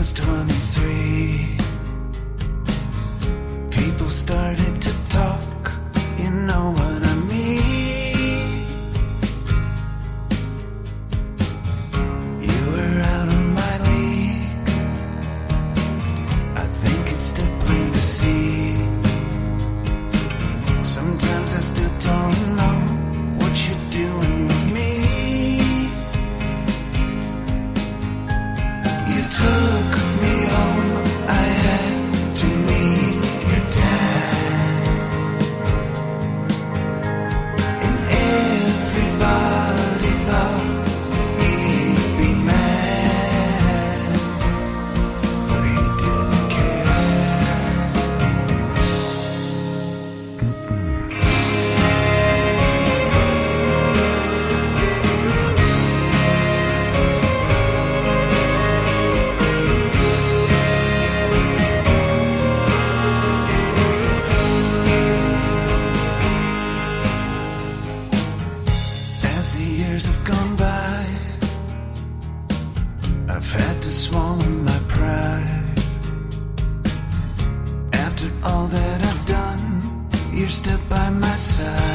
was 23, people started to talk, you know what I mean. You were out of my league, I think it's still plain to see. Sometimes I still don't know what you're doing with me. You took me home, I had to meet your dad. And everybody thought he'd be mad, but he didn't care. As the years have gone by, I've had to swallow my pride. After all that I've done, you're still by my side.